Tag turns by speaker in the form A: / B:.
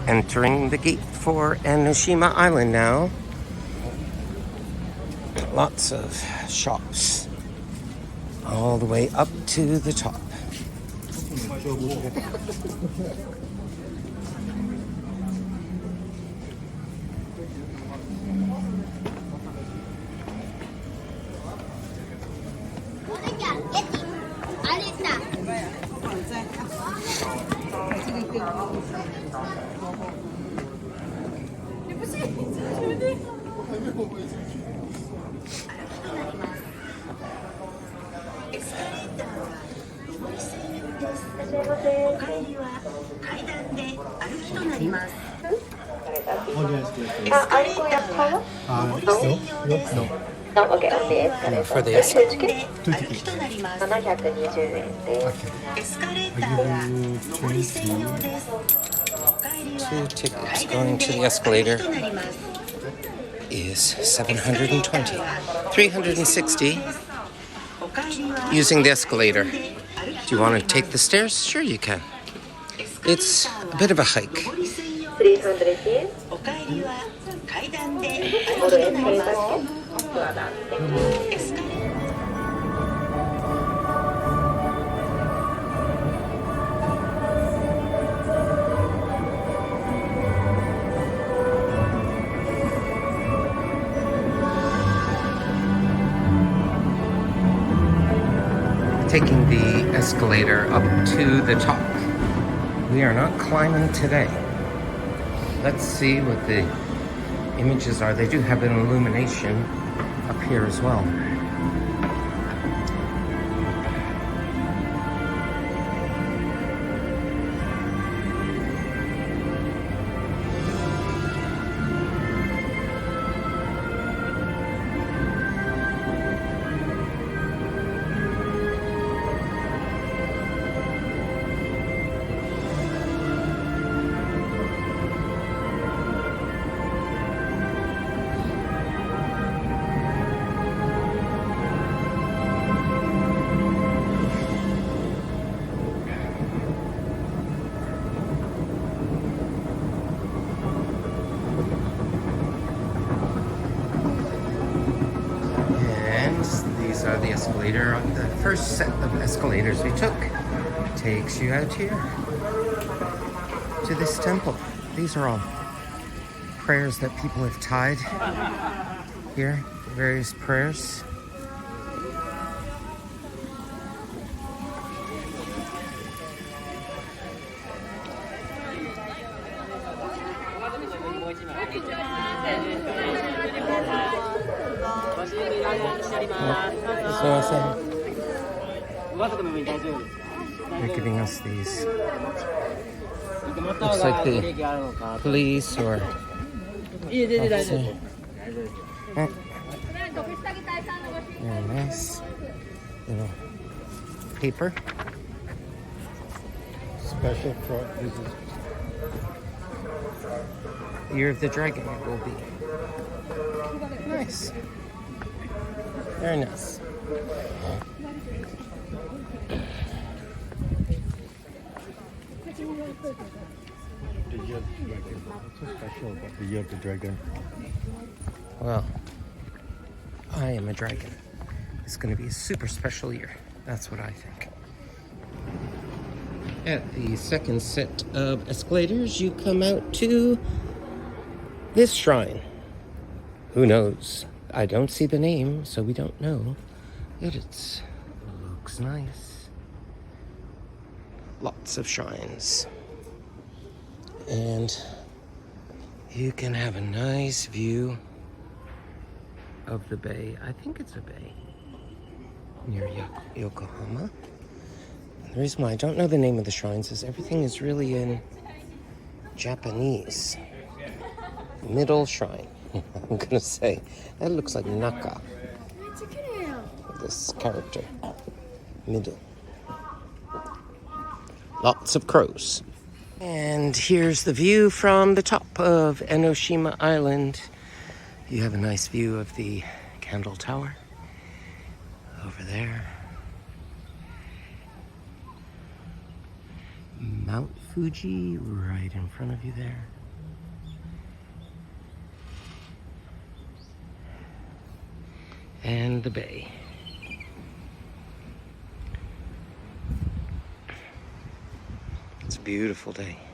A: Entering the gate for Enoshima Island now. Lots of shops all the way up to the top.
B: No, okay, only escalator.
A: For the escalator.
B: Two tickets. 720 円です。
A: Two tickets going to the escalator is 720. 360 using the escalator. Do you want to take the stairs? Sure you can. It's a bit of a hike.
B: 300 円。これエスカレーターチケット。
A: Taking the escalator up to the top. We are not climbing today. Let's see what the images are. They do have an illumination up here as well. The escalator, the first set of escalators we took takes you out here to this temple. These are all prayers that people have tied here, various prayers. They're giving us these. Looks like the police or officer. Very nice. Little paper.
C: Special for visitors.
A: Year of the Dragon it will be. Nice. Very nice.
C: The year of the dragon. What's so special about the year of the dragon?
A: Well, I am a dragon. It's going to be a super special year. That's what I think. At the second set of escalators, you come out to this shrine. Who knows? I don't see the name, so we don't know. Yet it looks nice. Lots of shrines. And you can have a nice view of the bay. I think it's a bay near Yokohama. And the reason why I don't know the name of the shrines is everything is really in Japanese. Middle shrine. I'm gonna say that looks like Naka. This character. Middle. Lots of crows. And here's the view from the top of Enoshima Island. You have a nice view of the Candle Tower over there. Mount Fuji right in front of you there. and the bay. It's a beautiful day.